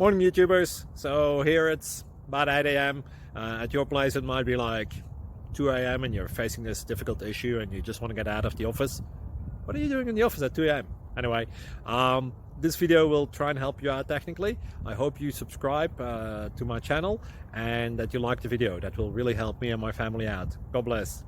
Morning, YouTubers. So here it's about 8 a.m. At your place it might be like 2 a.m. and you're facing this difficult issue and you just want to get out of the office. What are you doing in the office at 2 a.m.? Anyway, this video will try and help you out technically. I hope you subscribe to my channel and that you like the video. That will really help me and my family out. God bless.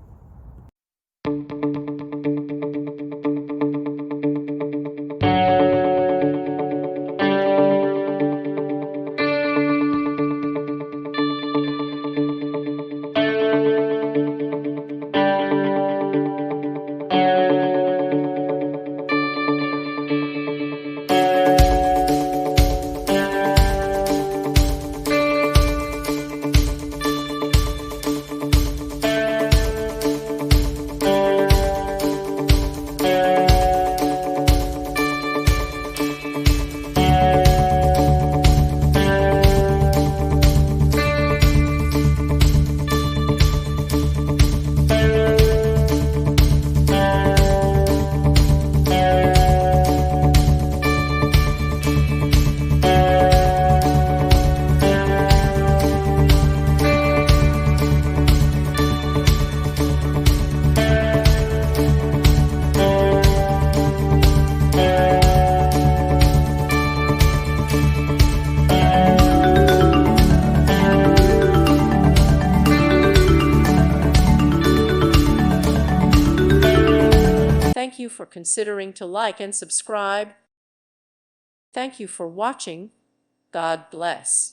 Thank you for considering to like and subscribe. Thank you for watching. God bless.